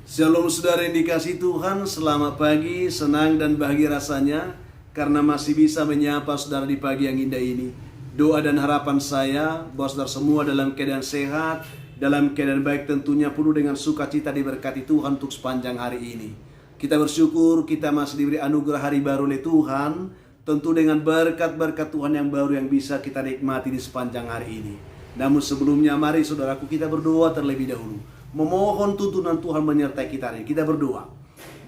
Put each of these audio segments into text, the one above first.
Shalom saudara yang dikasihi Tuhan, selamat pagi, senang dan bahagia rasanya karena masih bisa menyapa saudara di pagi yang indah ini. Doa dan harapan saya bahwa saudara semua dalam keadaan sehat, dalam keadaan baik, tentunya penuh dengan sukacita diberkati Tuhan untuk sepanjang hari ini. Kita bersyukur kita masih diberi anugerah hari baru oleh Tuhan, tentu dengan berkat-berkat Tuhan yang baru yang bisa kita nikmati di sepanjang hari ini. Namun sebelumnya mari saudaraku kita berdoa terlebih dahulu, memohon tuntunan Tuhan menyertai kita hari ini. Kita berdoa.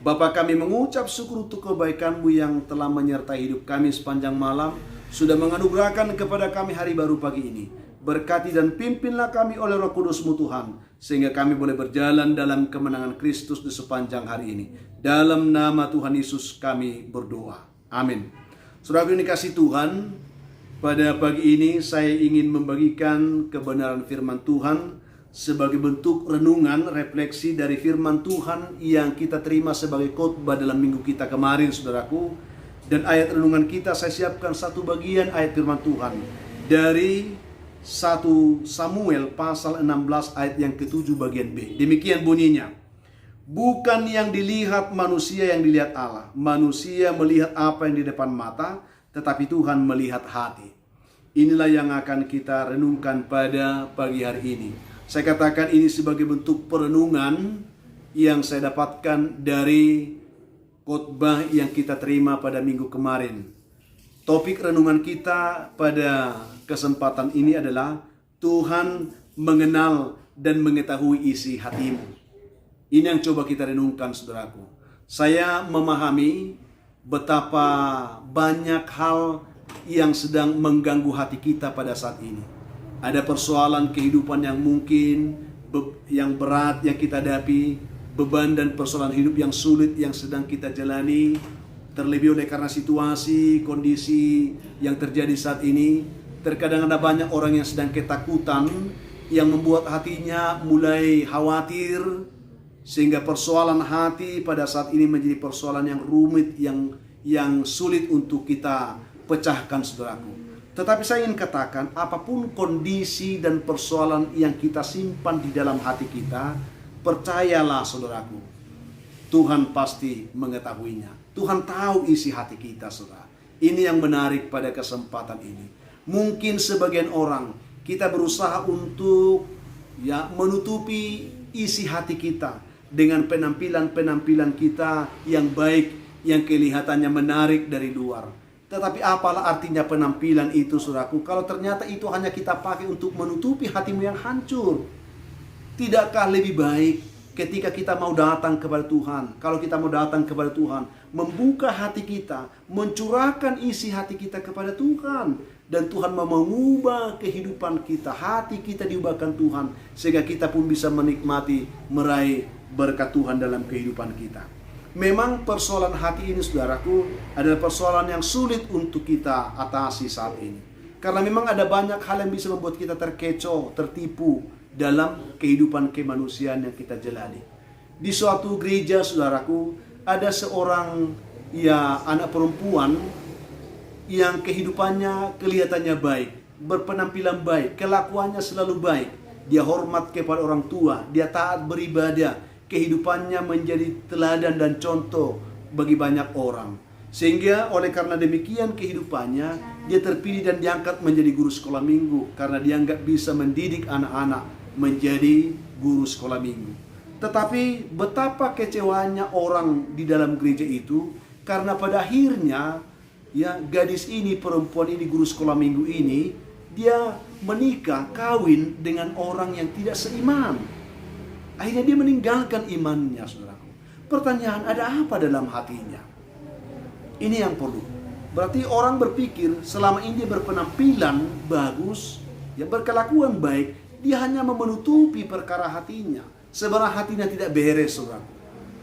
Bapa, kami mengucap syukur untuk kebaikan-Mu yang telah menyertai hidup kami sepanjang malam, sudah menganugerahkan kepada kami hari baru pagi ini. Berkati dan pimpinlah kami oleh Roh Kudus-Mu Tuhan, sehingga kami boleh berjalan dalam kemenangan Kristus di sepanjang hari ini. Dalam nama Tuhan Yesus kami berdoa. Amin. Saudara yang dikasihi Tuhan, pada pagi ini saya ingin membagikan kebenaran firman Tuhan sebagai bentuk renungan, refleksi dari firman Tuhan yang kita terima sebagai khotbah dalam minggu kita kemarin, saudaraku. Dan ayat renungan kita saya siapkan satu bagian ayat firman Tuhan dari 1 Samuel pasal 16 ayat yang ke-7 bagian B. Demikian bunyinya. Bukan yang dilihat manusia yang dilihat Allah. Manusia melihat apa yang di depan mata, tetapi Tuhan melihat hati. Inilah yang akan kita renungkan pada pagi hari ini. Saya katakan ini sebagai bentuk perenungan yang saya dapatkan dari khotbah yang kita terima pada minggu kemarin. Topik renungan kita pada kesempatan ini adalah Tuhan mengenal dan mengetahui isi hatimu. Ini yang coba kita renungkan, saudaraku. Saya memahami betapa banyak hal yang sedang mengganggu hati kita pada saat ini. Ada persoalan kehidupan yang mungkin yang berat yang kita hadapi, beban dan persoalan hidup yang sulit yang sedang kita jalani, terlebih oleh karena situasi, kondisi yang terjadi saat ini. Terkadang ada banyak orang yang sedang ketakutan, yang membuat hatinya mulai khawatir, sehingga persoalan hati pada saat ini menjadi persoalan yang rumit, yang sulit untuk kita pecahkan, saudaraku. Tetapi saya ingin katakan, apapun kondisi dan persoalan yang kita simpan di dalam hati kita, percayalah saudaraku, Tuhan pasti mengetahuinya. Tuhan tahu isi hati kita, saudara. Ini yang menarik pada kesempatan ini. Mungkin sebagian orang kita berusaha untuk menutupi isi hati kita dengan penampilan-penampilan kita yang baik, yang kelihatannya menarik dari luar. Tetapi apalah artinya penampilan itu, saudaraku, kalau ternyata itu hanya kita pakai untuk menutupi hatimu yang hancur? Tidakkah lebih baik ketika kita mau datang kepada Tuhan, kalau kita mau datang kepada Tuhan, membuka hati kita, mencurahkan isi hati kita kepada Tuhan, dan Tuhan mau mengubah kehidupan kita, hati kita diubahkan Tuhan, sehingga kita pun bisa menikmati, meraih berkat Tuhan dalam kehidupan kita. Memang persoalan hati ini, saudaraku, adalah persoalan yang sulit untuk kita atasi saat ini. Karena memang ada banyak hal yang bisa membuat kita terkecoh, tertipu dalam kehidupan kemanusiaan yang kita jalani. Di suatu gereja, saudaraku, ada seorang anak perempuan yang kehidupannya kelihatannya baik, berpenampilan baik, kelakuannya selalu baik. Dia hormat kepada orang tua, dia taat beribadah, kehidupannya menjadi teladan dan contoh bagi banyak orang. Sehingga oleh karena demikian kehidupannya, dia terpilih dan diangkat menjadi guru sekolah minggu, karena dianggap bisa mendidik anak-anak menjadi guru sekolah minggu. Tetapi betapa kecewanya orang di dalam gereja itu, karena pada akhirnya gadis ini, perempuan ini, guru sekolah minggu ini, dia menikah, kawin dengan orang yang tidak seiman. Akhirnya dia meninggalkan imannya, saudaraku. Pertanyaan, ada apa dalam hatinya? Ini yang perlu. Berarti orang berpikir selama ini dia berpenampilan bagus, berkelakuan baik, dia hanya menutupi perkara hatinya. Sebenarnya hatinya tidak beres, saudaraku.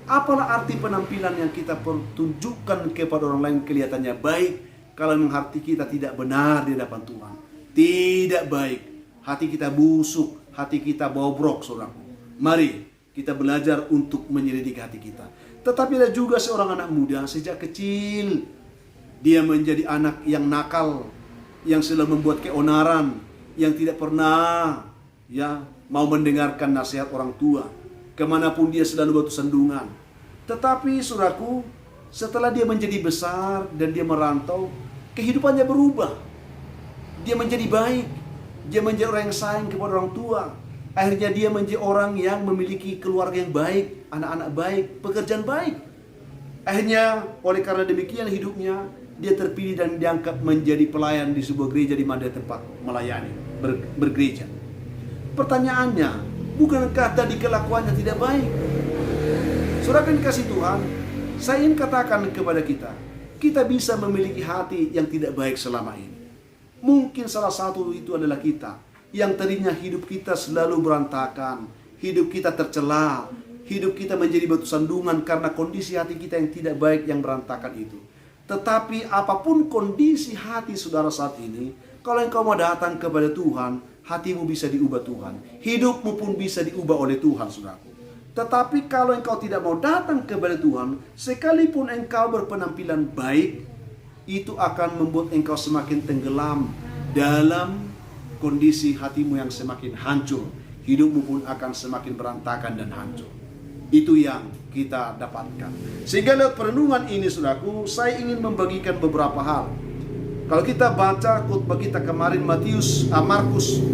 Apalah arti penampilan yang kita pertunjukkan kepada orang lain kelihatannya baik, kalau memang hati kita tidak benar di hadapan Tuhan? Tidak baik. Hati kita busuk, hati kita bobrok, saudaraku. Mari kita belajar untuk menyelidiki hati kita. Tetapi ada juga seorang anak muda sejak kecil dia menjadi anak yang nakal, yang selalu membuat keonaran, yang tidak pernah mau mendengarkan nasihat orang tua. Kemanapun dia selalu batu sandungan. Tetapi saudaraku, setelah dia menjadi besar dan dia merantau, kehidupannya berubah. Dia menjadi baik. Dia menjadi orang yang sayang kepada orang tua. Akhirnya dia menjadi orang yang memiliki keluarga yang baik, anak-anak baik, pekerjaan baik. Akhirnya oleh karena demikian hidupnya, dia terpilih dan diangkat menjadi pelayan di sebuah gereja di mana dia tempat melayani, bergereja. Pertanyaannya, bukankah tadi kelakuannya tidak baik? Saudara yang kasih Tuhan, saya ingin katakan kepada kita, kita bisa memiliki hati yang tidak baik selama ini. Mungkin salah satu itu adalah kita, yang tadinya hidup kita selalu berantakan, hidup kita tercela, hidup kita menjadi batu sandungan karena kondisi hati kita yang tidak baik, yang berantakan itu. Tetapi apapun kondisi hati saudara saat ini, kalau engkau mau datang kepada Tuhan, hatimu bisa diubah Tuhan. Hidupmu pun bisa diubah oleh Tuhan, saudaraku. Tetapi kalau engkau tidak mau datang kepada Tuhan, sekalipun engkau berpenampilan baik, itu akan membuat engkau semakin tenggelam dalam kondisi hatimu yang semakin hancur. Hidupmu pun akan semakin berantakan dan hancur. Itu yang kita dapatkan. Sehingga lewat perenungan ini, saudaraku, saya ingin membagikan beberapa hal. Kalau kita baca khotbah kita kemarin Markus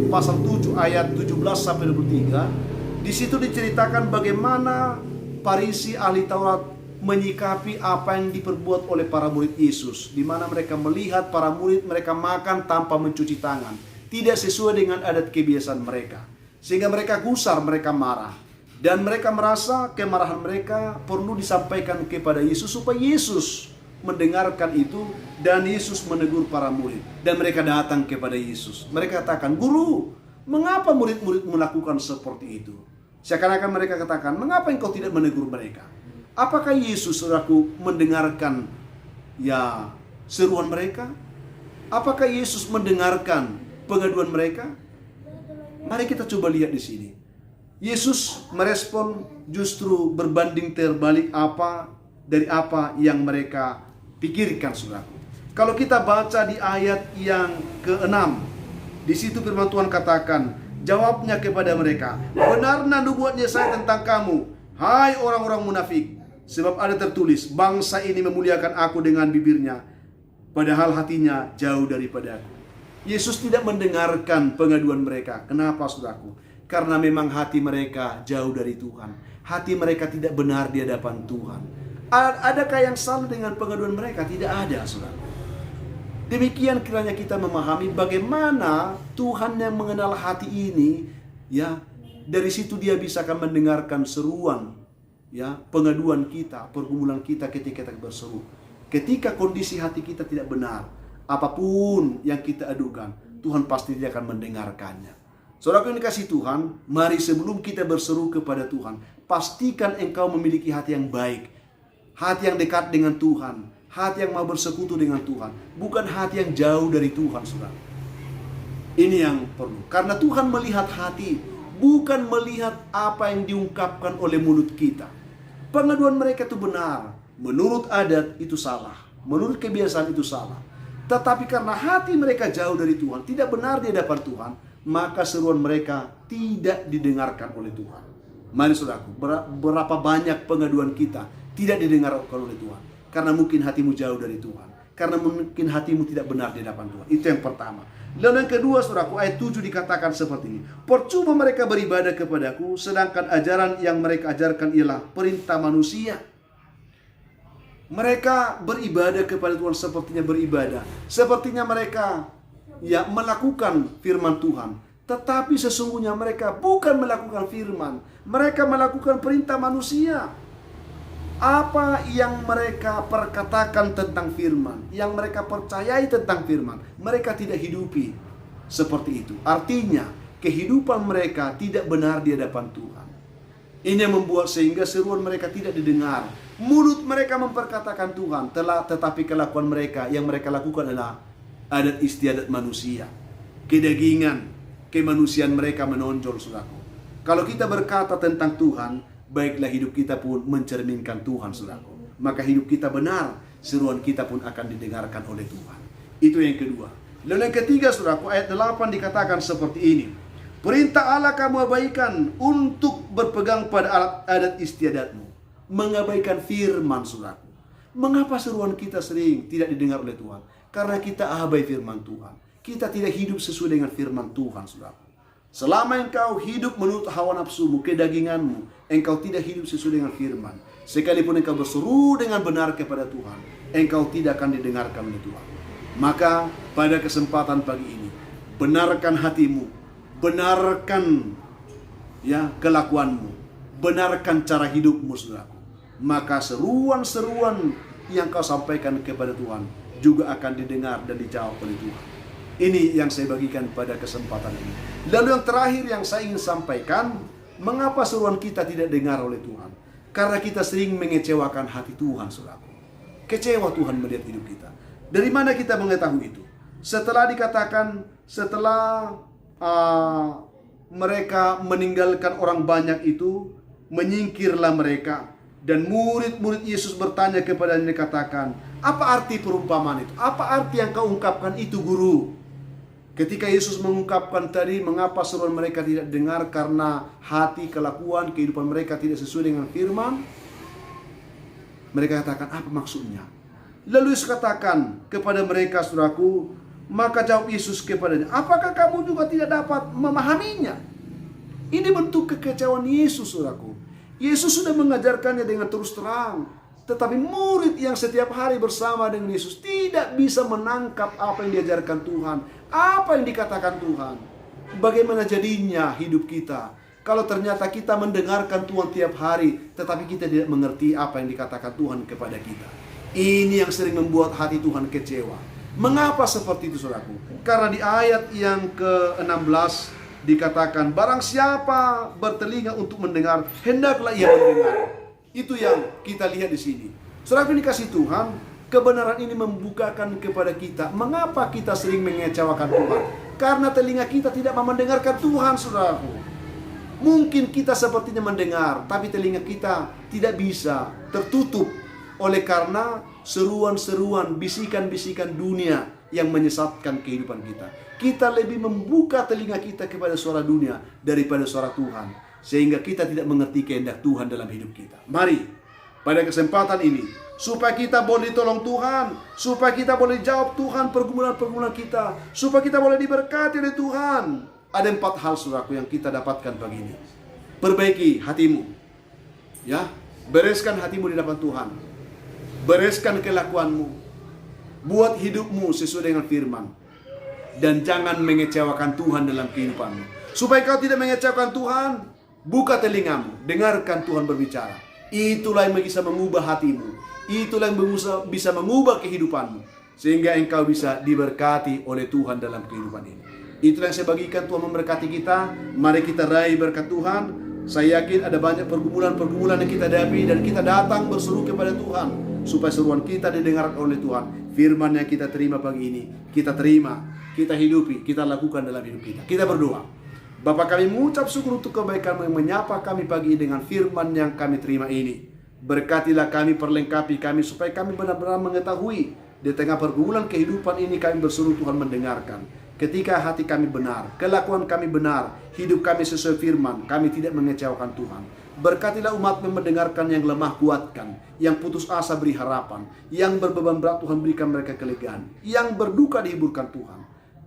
pasal 7 ayat 17-23, di situ diceritakan bagaimana Farisi ahli Taurat menyikapi apa yang diperbuat oleh para murid Yesus, di mana mereka melihat para murid mereka makan tanpa mencuci tangan, tidak sesuai dengan adat kebiasaan mereka, sehingga mereka gusar, mereka marah, dan mereka merasa kemarahan mereka perlu disampaikan kepada Yesus supaya Yesus mendengarkan itu, dan Yesus menegur para murid, dan mereka datang kepada Yesus. Mereka katakan, "Guru, mengapa murid-murid melakukan seperti itu?" Seakan-akan mereka katakan, "Mengapa engkau tidak menegur mereka?" Apakah Yesus, saudaraku, mendengarkan seruan mereka? Apakah Yesus mendengarkan pengaduan mereka? Mari kita coba lihat di sini. Yesus merespon justru berbanding terbalik dari apa yang mereka pikirkan, saudaraku. Kalau kita baca di ayat yang ke-6, di situ firman Tuhan katakan, jawabnya kepada mereka, "Benarnya nubuat Yesaya tentang kamu, hai orang-orang munafik, sebab ada tertulis, bangsa ini memuliakan aku dengan bibirnya, padahal hatinya jauh daripada aku." Yesus tidak mendengarkan pengaduan mereka. Kenapa, saudaraku? Karena memang hati mereka jauh dari Tuhan. Hati mereka tidak benar di hadapan Tuhan. Adakah yang salah dengan pengaduan mereka? Tidak ada, saudara. Demikian kiranya kita memahami bagaimana Tuhan yang mengenal hati ini, dari situ dia bisa akan mendengarkan seruan, pengaduan kita, pergumulan kita ketika kita berseru. Ketika kondisi hati kita tidak benar, apapun yang kita adukan, Tuhan pasti dia akan mendengarkannya. Saudara yang dikasihi Tuhan, mari sebelum kita berseru kepada Tuhan, pastikan engkau memiliki hati yang baik, hati yang dekat dengan Tuhan, hati yang mau bersekutu dengan Tuhan, bukan hati yang jauh dari Tuhan, saudara. Ini yang perlu. Karena Tuhan melihat hati, bukan melihat apa yang diungkapkan oleh mulut kita. Pengaduan mereka itu benar, menurut adat itu salah, menurut kebiasaan itu salah. Tetapi karena hati mereka jauh dari Tuhan, tidak benar di hadapan Tuhan, maka seruan mereka tidak didengarkan oleh Tuhan. Mari saudaraku, berapa banyak pengaduan kita tidak didengarkan oleh Tuhan. Karena mungkin hatimu jauh dari Tuhan. Karena mungkin hatimu tidak benar di hadapan Tuhan. Itu yang pertama. Dan yang kedua, saudaraku, ayat 7 dikatakan seperti ini. Percuma mereka beribadah kepadaku, sedangkan ajaran yang mereka ajarkan ialah perintah manusia. Mereka beribadah kepada Tuhan sepertinya beribadah. Sepertinya mereka melakukan firman Tuhan. Tetapi sesungguhnya mereka bukan melakukan firman. Mereka melakukan perintah manusia. Apa yang mereka perkatakan tentang firman, yang mereka percayai tentang firman, mereka tidak hidupi seperti itu. Artinya, kehidupan mereka tidak benar di hadapan Tuhan. Ini yang membuat sehingga seruan mereka tidak didengar. Mulut mereka memperkatakan Tuhan, tetapi kelakuan mereka yang mereka lakukan adalah adat istiadat manusia. Kedagingan, kemanusiaan mereka menonjol, saudaraku. Kalau kita berkata tentang Tuhan, baiklah hidup kita pun mencerminkan Tuhan, saudaraku. Maka hidup kita benar, seruan kita pun akan didengarkan oleh Tuhan. Itu yang kedua. Lalu yang ketiga, saudaraku, ayat 8 dikatakan seperti ini. Perintah Allah kamu abaikan untuk berpegang pada alat adat istiadatmu. Mengabaikan firman, saudaraku. Mengapa seruan kita sering tidak didengar oleh Tuhan? Karena kita abai firman Tuhan. Kita tidak hidup sesuai dengan firman Tuhan, saudaraku. Selama engkau hidup menurut hawa nafsumu, kedaginganmu, engkau tidak hidup sesuai dengan firman. Sekalipun engkau berseru dengan benar kepada Tuhan, engkau tidak akan didengarkan oleh Tuhan. Maka pada kesempatan pagi ini, benarkan hatimu, benarkan kelakuanmu, benarkan cara hidupmu, saudaraku. Maka seruan-seruan yang kau sampaikan kepada Tuhan juga akan didengar dan dijawab oleh Tuhan. Ini yang saya bagikan pada kesempatan ini. Lalu yang terakhir yang saya ingin sampaikan, mengapa seruan kita tidak dengar oleh Tuhan? Karena kita sering mengecewakan hati Tuhan, saudaraku. Kecewa Tuhan melihat hidup kita. Dari mana kita mengetahui itu? Setelah dikatakan, setelah mereka meninggalkan orang banyak itu, menyingkirlah mereka. Dan murid-murid Yesus bertanya kepadanya, dikatakan, apa arti perumpamaan itu? Apa arti yang kau ungkapkan itu, Guru? Ketika Yesus mengungkapkan tadi, mengapa seruan mereka tidak dengar? Karena hati, kelakuan, kehidupan mereka tidak sesuai dengan firman. Mereka katakan, apa maksudnya? Lalu Yesus katakan kepada mereka, saudaraku, maka jawab Yesus kepadanya, apakah kamu juga tidak dapat memahaminya? Ini bentuk kekecewaan Yesus, saudaraku. Yesus sudah mengajarkannya dengan terus terang. Tetapi murid yang setiap hari bersama dengan Yesus tidak bisa menangkap apa yang diajarkan Tuhan, apa yang dikatakan Tuhan. Bagaimana jadinya hidup kita kalau ternyata kita mendengarkan Tuhan tiap hari, tetapi kita tidak mengerti apa yang dikatakan Tuhan kepada kita. Ini yang sering membuat hati Tuhan kecewa. Mengapa seperti itu, saudaraku? Karena di ayat yang ke-16 dikatakan, barang siapa bertelinga untuk mendengar, hendaklah ia mendengar. Itu yang kita lihat di sini. Saudara dikasih Tuhan, kebenaran ini membukakan kepada kita mengapa kita sering mengecewakan Tuhan. Karena telinga kita tidak mau mendengarkan Tuhan, saudaraku. Mungkin kita sepertinya mendengar, tapi telinga kita tidak bisa, tertutup oleh karena seruan-seruan, bisikan-bisikan dunia yang menyesatkan kehidupan kita. Kita lebih membuka telinga kita kepada suara dunia daripada suara Tuhan. Sehingga kita tidak mengerti kehendak Tuhan dalam hidup kita. Mari, pada kesempatan ini, supaya kita boleh ditolong Tuhan, supaya kita boleh jawab Tuhan pergumulan-pergumulan kita, supaya kita boleh diberkati oleh Tuhan. Ada 4 hal, saudaraku, yang kita dapatkan pagi ini. Perbaiki hatimu. Ya, bereskan hatimu di hadapan Tuhan. Bereskan kelakuanmu. Buat hidupmu sesuai dengan firman. Dan jangan mengecewakan Tuhan dalam kehidupanmu. Supaya kau tidak mengecewakan Tuhan, buka telingamu, dengarkan Tuhan berbicara. Itulah yang bisa mengubah hatimu. Itulah yang bisa mengubah kehidupanmu. Sehingga engkau bisa diberkati oleh Tuhan dalam kehidupan ini. Itulah yang saya bagikan, Tuhan memberkati kita. Mari kita raih berkat Tuhan. Saya yakin ada banyak pergumulan-pergumulan yang kita hadapi, dan kita datang berseru kepada Tuhan supaya seruan kita didengarkan oleh Tuhan. Firman yang kita terima pagi ini, kita terima, kita hidupi, kita lakukan dalam hidup kita. Kita berdoa. Bapa, kami mengucap syukur untuk kebaikan-Mu yang menyapa kami pagi ini dengan firman yang kami terima ini. Berkatilah kami, perlengkapi kami supaya kami benar-benar mengetahui di tengah pergumulan kehidupan ini kami berseru Tuhan mendengarkan. Ketika hati kami benar, kelakuan kami benar, hidup kami sesuai firman, kami tidak mengecewakan Tuhan. Berkatilah umat-Mu mendengarkan, yang lemah kuatkan, yang putus asa beri harapan, yang berbeban berat Tuhan berikan mereka kelegaan, yang berduka dihiburkan Tuhan.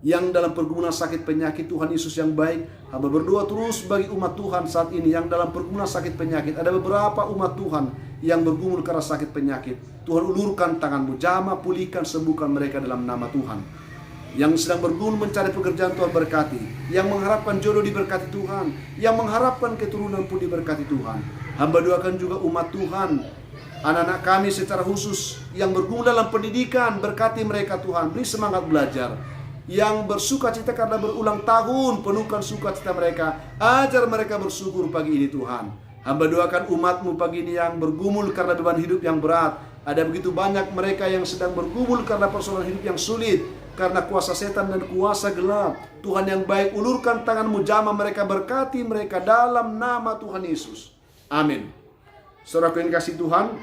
Yang dalam pergumulan sakit penyakit, Tuhan Yesus yang baik, hamba berdoa terus bagi umat Tuhan saat ini yang dalam pergumulan sakit penyakit. Ada beberapa umat Tuhan yang bergumul karena sakit penyakit. Tuhan, ulurkan tangan-Mu, jamah, pulihkan, sembuhkan mereka dalam nama Tuhan. Yang sedang bergumul mencari pekerjaan, Tuhan berkati. Yang mengharapkan jodoh, diberkati Tuhan. Yang mengharapkan keturunan pun diberkati Tuhan. Hamba doakan juga umat Tuhan, anak-anak kami secara khusus yang bergumul dalam pendidikan, berkati mereka Tuhan, beri semangat belajar. Yang bersuka cita karena berulang tahun, penuhkan sukacita mereka, ajar mereka bersyukur pagi ini Tuhan. Hamba doakan umat-Mu pagi ini yang bergumul karena beban hidup yang berat. Ada begitu banyak mereka yang sedang bergumul karena persoalan hidup yang sulit, karena kuasa setan dan kuasa gelap. Tuhan yang baik, ulurkan tangan-Mu, jamah mereka, berkati mereka dalam nama Tuhan Yesus. Amin. Saudaraku yang kasih Tuhan,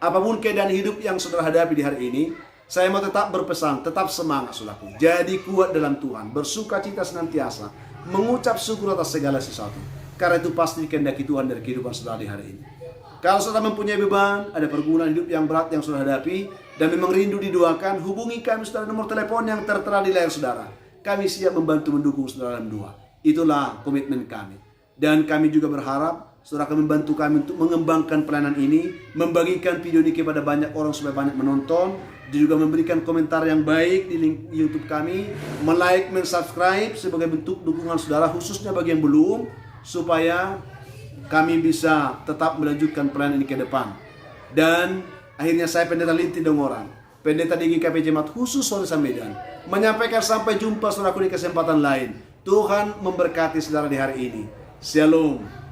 apapun keadaan hidup yang saudara hadapi di hari ini, saya mau tetap berpesan, tetap semangat, saudaraku. Jadi kuat dalam Tuhan, bersuka cita senantiasa. mengucap syukur atas segala sesuatu. Karena itu pasti kehendaki Tuhan dari kehidupan saudara di hari ini. Kalau saudara mempunyai beban, ada pergumulan hidup yang berat yang saudara hadapi, dan memang rindu didoakan, hubungi kami saudara, nomor telepon yang tertera di layar saudara. Kami siap membantu mendukung saudara dalam doa. Itulah komitmen kami. Dan kami juga berharap saudara akan membantu kami untuk mengembangkan pelayanan ini, membagikan video ini kepada banyak orang supaya banyak menonton, dan juga memberikan komentar yang baik di link YouTube kami, like, subscribe sebagai bentuk dukungan saudara, khususnya bagi yang belum, supaya kami bisa tetap melanjutkan pelayanan ini ke depan. Dan akhirnya saya Pendeta Linti Dongorang, Pendeta di GKP Jemaat Khusus Soresa Medan, menyampaikan sampai jumpa saudaraku di kesempatan lain. Tuhan memberkati saudara di hari ini. Shalom.